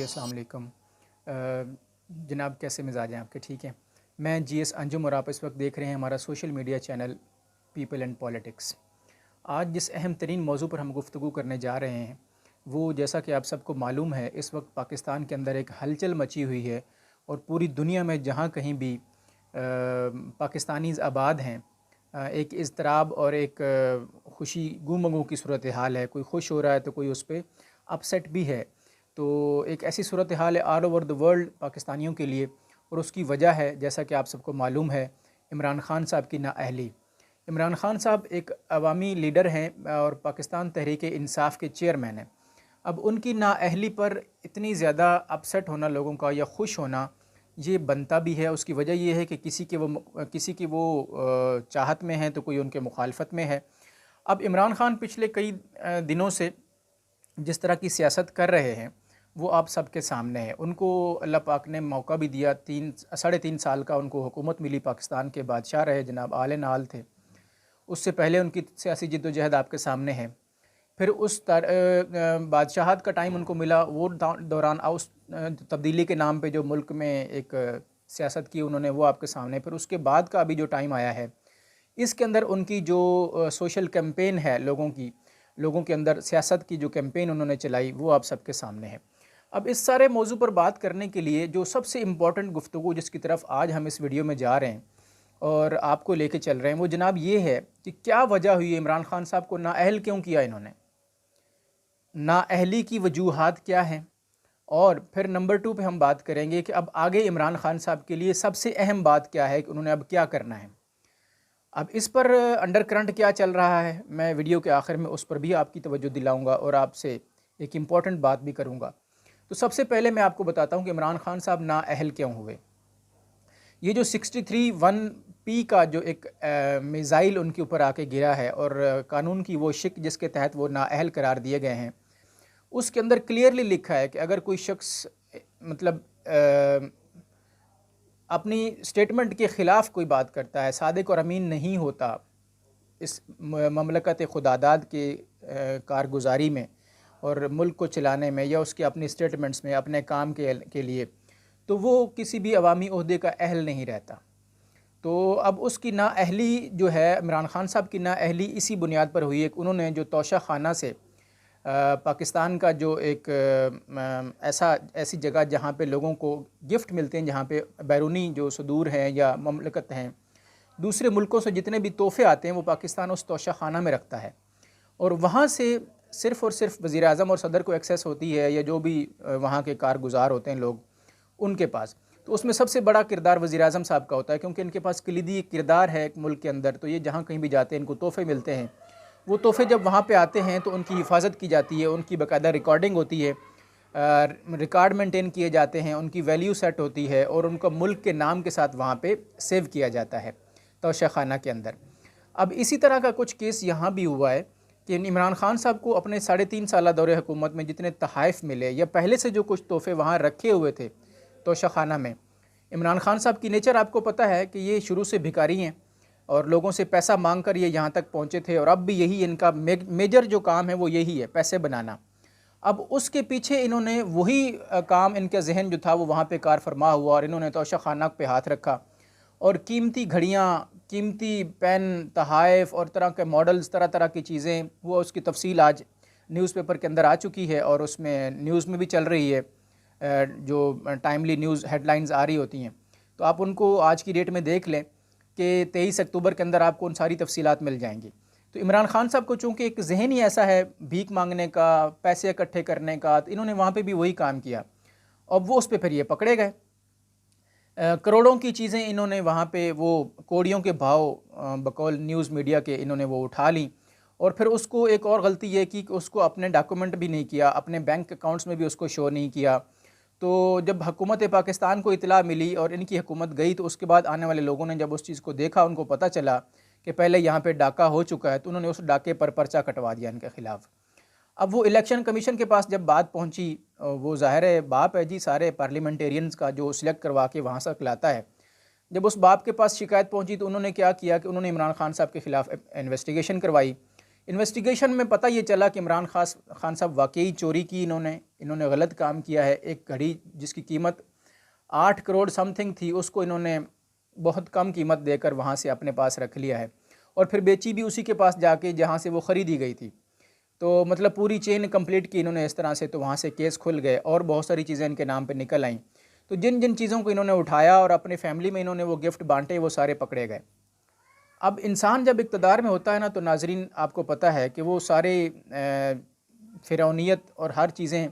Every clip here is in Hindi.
अस्सलाम वालेकुम। जनाब कैसे मिजाज हैं आपके? ठीक हैं। मैं जीएस अंजुम और आप इस वक्त देख रहे हैं हमारा social media channel people and politics. आज जिस अहम तरीन मौजू पर हम गुफ्तगू करने जा रहे हैं वो, जैसा कि आप सबको मालूम है, इस वक्त पाकिस्तान के अंदर एक हलचल मची हुई है और पूरी दुनिया में जहाँ कहीं भी पाकिस्तानीज़ आबाद हैं, एक इज़्तिराब और एक खुशी गुमगू की सूरत हाल है। कोई खुश हो रहा है तो कोई उस पर अपसेट भी है। तो एक ऐसी सूरत हाल है ऑल ओवर द वर्ल्ड पाकिस्तानियों के लिए, और उसकी वजह है, जैसा कि आप सबको मालूम है, इमरान ख़ान साहब की नाअहली। इमरान ख़ान साहब एक अवामी लीडर हैं और पाकिस्तान तहरीक इंसाफ के चेयरमैन हैं। अब उनकी नाअहली पर इतनी ज़्यादा अपसेट होना लोगों का या खुश होना ये बनता भी है। उसकी वजह यह है कि किसी की वो चाहत में है तो कोई उनके मुखालफत में है। अब इमरान ख़ान पिछले कई दिनों से जिस तरह की सियासत कर रहे हैं वो आप सबके सामने है। उनको अल्लाह पाक ने मौका भी दिया, 3 साढ़े 3 साल का उनको हुकूमत मिली। पाकिस्तान के बादशाह रहे, जनाब आले नाल थे। उससे पहले उनकी सियासी जिद्दोजहद आपके सामने है। फिर उस बादशाहत का टाइम उनको मिला, वो दौरान उस तब्दीली के नाम पे जो मुल्क में एक सियासत की उन्होंने, वो आपके सामने। फिर उसके बाद का अभी जो टाइम आया है, इसके अंदर उनकी जो सोशल कैंपेन है, लोगों के अंदर सियासत की जो कैंपेन उन्होंने चलाई, वो आप सबके सामने है। अब इस सारे मौजू पर बात करने के लिए जो सबसे इम्पॉर्टेंट गुफ्तगू जिसकी तरफ आज हम इस वीडियो में जा रहे हैं और आपको लेके चल रहे हैं, वो जनाब ये है कि क्या वजह हुई है, इमरान ख़ान साहब को नाअहल क्यों किया इन्होंने, नाअहली की वजूहात क्या हैं, और फिर नंबर 2 पे हम बात करेंगे कि अब आगे इमरान ख़ान साहब के लिए सबसे अहम बात क्या है कि उन्होंने अब क्या करना है। अब इस पर अंडर करंट क्या चल रहा है, मैं वीडियो के आखिर में उस पर भी आपकी तवज्जो दिलाऊंगा और आपसे एक इम्पॉर्टेंट बात भी करूंगा। तो सबसे पहले मैं आपको बताता हूं कि इमरान ख़ान साहब नाअहल क्यों हुए। ये जो 63-1P का जो एक मिज़ाइल उनके ऊपर आके गिरा है और कानून की वो शिक जिसके तहत वो नाअहल करार दिए गए हैं, उसके अंदर क्लियरली लिखा है कि अगर कोई शख्स मतलब अपनी स्टेटमेंट के ख़िलाफ़ कोई बात करता है, सादिक और अमीन नहीं होता इस ममलकत खुदादाद के कारगुजारी में और मुल्क को चलाने में, या उसके अपनी स्टेटमेंट्स में अपने काम के लिए, तो वो किसी भी अवामी ओहदे का अहल नहीं रहता। तो अब उसकी नाअहली जो है, इमरान ख़ान साहब की नाअहली इसी बुनियाद पर हुई है कि उन्होंने जो तोशा खाना से पाकिस्तान का जो एक ऐसी जगह जहाँ पे लोगों को गिफ्ट मिलते हैं, जहाँ पे बैरूनी जो सदूर हैं या ममलकत हैं, दूसरे मुल्कों से जितने भी तोहफ़े आते हैं वो पाकिस्तान उस तोशा खाना में रखता है, और वहाँ से सिर्फ़ और सिर्फ वज़ीर आज़म और सदर को एक्सेस होती है, या जो भी वहाँ के कारगुजार होते हैं लोग उनके पास। तो उसमें सबसे बड़ा किरदार वज़ीर आज़म साहब का होता है, क्योंकि इनके पास कलीदी किरदार है एक मुल्क के अंदर। तो ये जहाँ कहीं भी जाते हैं इनको तोहफ़े मिलते हैं। वो तोहफ़े जब वहाँ पे आते हैं तो उनकी हिफाजत की जाती है, उनकी बाकायदा रिकॉर्डिंग होती है, रिकॉर्ड मेंटेन किए जाते हैं, उनकी वैल्यू सेट होती है और उनका मुल्क के नाम के साथ वहाँ पे सेव किया जाता है तोशा खाना के अंदर। अब इसी तरह का कुछ केस यहाँ भी हुआ है कि इमरान ख़ान साहब को अपने 3.5 साल दौरे हुकूमत में जितने तहाइफ़ मिले, या पहले से जो कुछ तोहफ़े वहाँ रखे हुए थे तोशा खाना में, इमरान ख़ान साहब की नेचर आपको पता है कि ये शुरू से भिखारी हैं और लोगों से पैसा मांग कर ये यहाँ तक पहुँचे थे, और अब भी यही इनका मेजर जो काम है वो यही है, पैसे बनाना। अब उसके पीछे इन्होंने वही काम, इनका जहन जो था वो वहाँ पे कार फरमा हुआ और इन्होंने तोशा खाना पे हाथ रखा और कीमती घड़ियाँ, कीमती पेन, तहाइफ़ और तरह के मॉडल्स, तरह तरह की चीज़ें, वो उसकी तफसील आज न्यूज़पेपर के अंदर आ चुकी है और उसमें न्यूज़ में भी चल रही है, जो टाइमली न्यूज़ हेडलाइंस आ रही होती हैं। तो आप उनको आज की डेट में देख लें कि 23 अक्टूबर के अंदर आपको उन सारी तफसीलात मिल जाएंगी। तो इमरान ख़ान साहब को चूँकि एक जहन ही ऐसा है भीख मांगने का, पैसे इकट्ठे करने का, तो इन्होंने वहाँ पे भी वही काम किया और वो उस पर फिर ये पकड़े गए। करोड़ों की चीज़ें इन्होंने वहाँ पे वो कौड़ियों के भाव बकौल न्यूज़ मीडिया के इन्होंने वो उठा ली, और फिर उसको एक और गलती ये की कि उसको अपने डॉक्यूमेंट भी नहीं किया, अपने बैंक अकाउंट्स में भी उसको शो नहीं किया। तो जब हुकूमत पाकिस्तान को इतला मिली और इनकी हुकूमत गई, तो उसके बाद आने वाले लोगों ने जब उस चीज़ को देखा, उनको पता चला कि पहले यहाँ पे डाका हो चुका है, तो उन्होंने उस डाके पर पर्चा कटवा दिया इनके ख़िलाफ़। अब वो इलेक्शन कमीशन के पास जब बात पहुंची, वो ज़ाहिर है बाप है जी सारे पार्लियामेंटेरियंस का, जो सिलेक्ट करवा के वहाँ से लाता है। जब उस बाप के पास शिकायत पहुंची तो उन्होंने क्या किया कि उन्होंने इमरान ख़ान साहब के ख़िलाफ़ इन्वेस्टिगेशन करवाई। इन्वेस्टिगेशन में पता ये चला कि इमरान ख़ान साहब वाकई चोरी की इन्होंने, इन्होंने गलत काम किया है। एक घड़ी जिसकी कीमत 8 करोड़ समथिंग थी, उसको इन्होंने बहुत कम कीमत देकर वहाँ से अपने पास रख लिया है और फिर बेची भी उसी के पास जाके जहाँ से वो ख़रीदी गई थी। तो मतलब पूरी चेन कंप्लीट की इन्होंने इस तरह से, तो वहाँ से केस खुल गए और बहुत सारी चीज़ें इनके नाम पे निकल आईं। तो जिन जिन चीज़ों को इन्होंने उठाया और अपने फैमिली में इन्होंने वो गिफ्ट बांटे, वो सारे पकड़े गए। अब इंसान जब इक़्तिदार में होता है ना, तो नाज़रीन आपको पता है कि वो सारे फ़िरौनियत और हर चीज़ें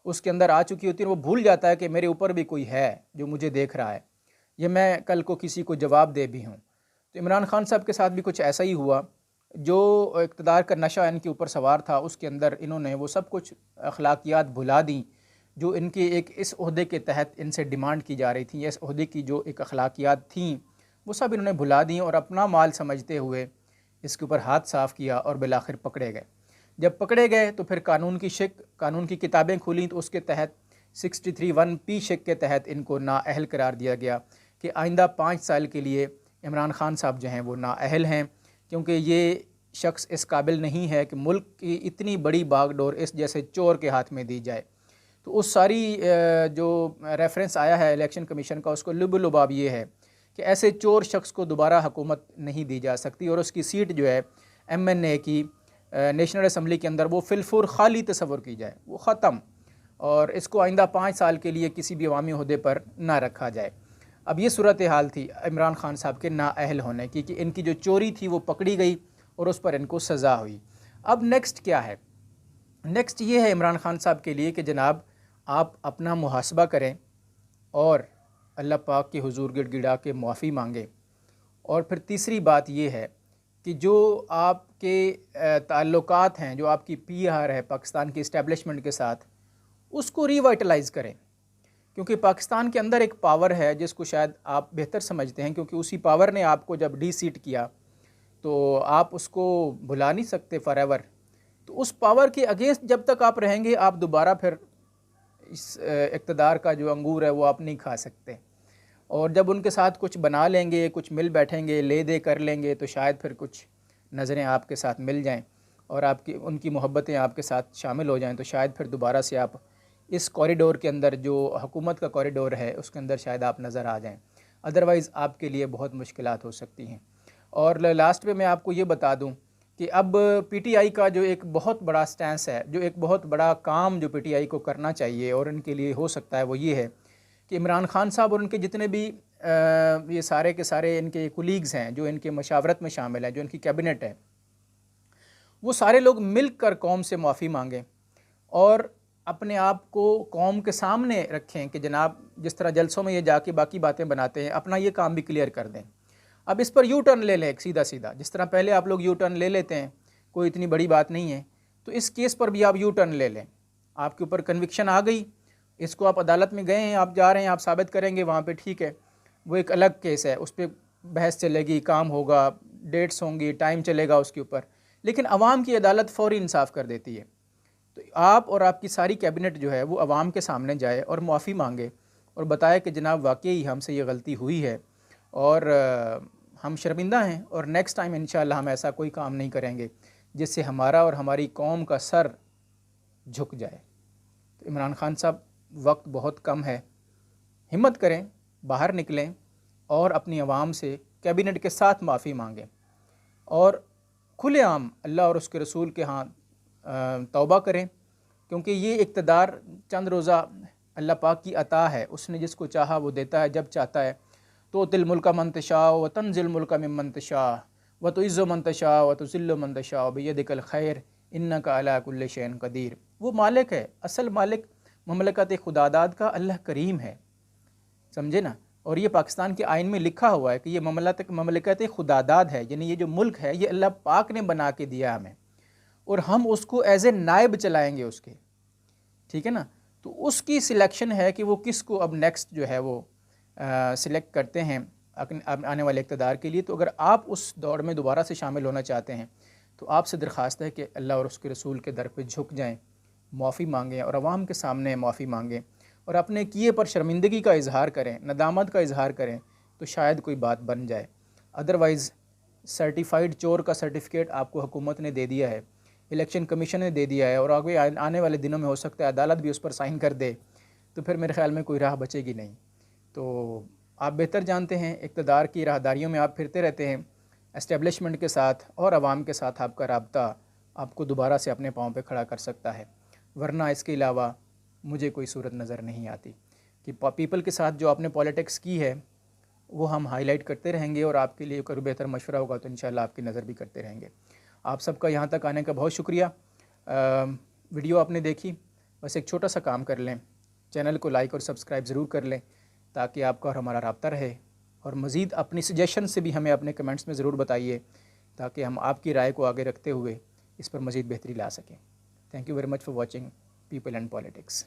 उसके अंदर आ चुकी होती हैं। वो भूल जाता है कि मेरे ऊपर भी कोई है जो मुझे देख रहा है, ये मैं कल को किसी को जवाब दे भी हूँ। तो इमरान खान साहब के साथ भी कुछ ऐसा ही हुआ। जो इक़्तिदार का नशा इनके ऊपर सवार था, उसके अंदर इन्होंने वो सब कुछ अखलाकियात भुला दी जो इनके एक इस ओहदे के तहत इनसे डिमांड की जा रही थी, या इस ओहदे की जो एक अखलाकियात थीं वो सब इन्होंने भुला दी और अपना माल समझते हुए इसके ऊपर हाथ साफ़ किया और बिलाखिर पकड़े गए। जब पकड़े गए तो फिर कानून की किताबें खुली, तो उसके तहत 63(1) शिक के तहत इनको नाअहल करार दिया गया कि आइंदा 5 साल के लिए इमरान खान साहब जो हैं वो नाअहल हैं, क्योंकि ये शख्स इस काबिल नहीं है कि मुल्क की इतनी बड़ी बागडोर इस जैसे चोर के हाथ में दी जाए। तो उस सारी जो रेफरेंस आया है इलेक्शन कमीशन का, उसको लुब-लुबाब ये है कि ऐसे चोर शख्स को दोबारा हुकूमत नहीं दी जा सकती और उसकी सीट जो है MNA की नेशनल असम्बली के अंदर वो फिलफुर खाली तस्वर की जाए, वो ख़त्म, और इसको आइंदा 5 साल के लिए किसी भी अवामी ओहदे पर ना रखा जाए। अब ये सूरत हाल थी इमरान खान साहब के नाअहल होने की कि इनकी जो चोरी थी वो पकड़ी गई और उस पर इनको सज़ा हुई। अब नेक्स्ट क्या है? नेक्स्ट ये है इमरान खान साहब के लिए कि जनाब आप अपना मुहासबा करें और अल्लाह पाक के हुजूर गिड़गिड़ा के माफ़ी मांगे। और फिर तीसरी बात ये है कि जो आपके ताल्लुकात हैं, जो आपकी PR है पाकिस्तान की इस्टेब्लिशमेंट के साथ, उसको रिवाइटलाइज़ करें, क्योंकि पाकिस्तान के अंदर एक पावर है जिसको शायद आप बेहतर समझते हैं, क्योंकि उसी पावर ने आपको जब डी-सीट किया तो आप उसको भुला नहीं सकते फॉरएवर। तो उस पावर के अगेंस्ट जब तक आप रहेंगे, आप दोबारा फिर इस इक़्तिदार का जो अंगूर है वो आप नहीं खा सकते। और जब उनके साथ कुछ बना लेंगे, कुछ मिल बैठेंगे, ले दे कर लेंगे, तो शायद फिर कुछ नज़रें आपके साथ मिल जाएं और आपकी उनकी मोहब्बतें आपके साथ शामिल हो जाएं, तो शायद फिर दोबारा से आप इस कॉरिडोर के अंदर, जो हुकूमत का कॉरिडोर है, उसके अंदर शायद आप नज़र आ जाएं। अदरवाइज़ आपके लिए बहुत मुश्किलात हो सकती हैं। और लास्ट में मैं आपको ये बता दूं कि अब PTI का जो एक बहुत बड़ा स्टैंस है, जो एक बहुत बड़ा काम जो PTI को करना चाहिए और इनके लिए हो सकता है, वो ये है कि इमरान खान साहब और उनके जितने भी ये सारे के सारे इनके कुलीग्स हैं जो इनके मशावरत में शामिल हैं, जो इनकी कैबिनेट है, वो सारे लोग मिल कर कौम से माफ़ी मांगें और अपने आप को कौम के सामने रखें कि जनाब जिस तरह जलसों में ये जाके बाकी बातें बनाते हैं, अपना ये काम भी क्लियर कर दें। अब इस पर यू टर्न ले लें एक सीधा सीधा, जिस तरह पहले आप लोग यू टर्न ले लेते हैं, कोई इतनी बड़ी बात नहीं है, तो इस केस पर भी आप यू टर्न ले लें। आपके ऊपर कन्विक्शन आ गई, इसको आप अदालत में गए हैं, आप जा रहे हैं, आप साबित करेंगे वहाँ पे, ठीक है, वो एक अलग केस है, उस पर बहस चलेगी, काम होगा, डेट्स होंगी, टाइम चलेगा उसके ऊपर, लेकिन अवाम की अदालत फ़ौरी इंसाफ कर देती है। तो आप और आपकी सारी कैबिनेट जो है वो अवाम के सामने जाए और माफ़ी मांगे और बताए कि जनाब वाकई हमसे ये गलती हुई है और हम शर्मिंदा हैं और नेक्स्ट टाइम इंशाअल्लाह हम ऐसा कोई काम नहीं करेंगे जिससे हमारा और हमारी कौम का सर झुक जाए। तो इमरान खान साहब, वक्त बहुत कम है, हिम्मत करें, बाहर निकलें और अपनी आवाम से कैबिनेट के साथ माफ़ी मांगें और खुलेआम अल्लाह और उसके रसूल के यहाँ तौबा करें, क्योंकि ये इक़्तिदार चंद रोज़ा अल्लाह पाक की अता है, उसने जिसको चाहा वो देता है जब चाहता है। तो तिल मुल्का मन तशा व तंजिल मुल्का मिम्मन तशा व तुइज़्ज़ु मन तशा व तुज़िल्लु मन तशा बियदिकल खैर इन्नका अला कुल्लि शैइन क़दीर। वो मालिक है, असल मालिक ममलकत खुदादाद का अल्लाह करीम है, समझे ना। और ये पाकिस्तान के आइन में लिखा हुआ है कि ये ममलकत खुदादाद है, यानी ये जो मुल्क है ये अल्लाह पाक ने बना के दिया हमें और हम उसको एज ए नायब चलाएँगे उसके, ठीक है ना। तो उसकी सिलेक्शन है कि वो किसको अब नेक्स्ट जो है वो सिलेक्ट करते हैं आने वाले इक़्तिदार के लिए। तो अगर आप उस दौड़ में दोबारा से शामिल होना चाहते हैं तो आपसे दरख्वास्त है कि अल्लाह और उसके रसूल के दर पे झुक जाएं, माफ़ी मांगें और आवाम के सामने माफ़ी मांगें और अपने किए पर शर्मिंदगी का इजहार करें, नदामत का इजहार करें, तो शायद कोई बात बन जाए। अदरवाइज़ सर्टिफाइड चोर का सर्टिफिकेट आपको हुकूमत ने दे दिया है, इलेक्शन कमीशन ने दे दिया है और आगे आने वाले दिनों में हो सकता है अदालत भी उस पर साइन कर दे, तो फिर मेरे ख़्याल में कोई राह बचेगी नहीं। तो आप बेहतर जानते हैं, इक़्तिदार की राहदारियों में आप फिरते रहते हैं, एस्टेब्लिशमेंट के साथ और आवाम के साथ आपका राब्ता आपको दोबारा से अपने पाँव पे खड़ा कर सकता है, वरना इसके अलावा मुझे कोई सूरत नज़र नहीं आती कि पीपल के साथ जो आपने पॉलिटिक्स की है वो हम हाईलाइट करते रहेंगे और आपके लिए कोई बेहतर मशवरा होगा तो इंशाल्लाह आपकी नज़र भी करते रहेंगे। आप सबका यहाँ तक आने का बहुत शुक्रिया। वीडियो आपने देखी, बस एक छोटा सा काम कर लें, चैनल को लाइक और सब्सक्राइब ज़रूर कर लें ताकि आपका और हमारा राब्ता रहे, और मज़ीद अपनी सजेशन से भी हमें अपने कमेंट्स में ज़रूर बताइए ताकि हम आपकी राय को आगे रखते हुए इस पर मज़ीद बेहतरी ला सकें। Thank you very much for watching people and politics.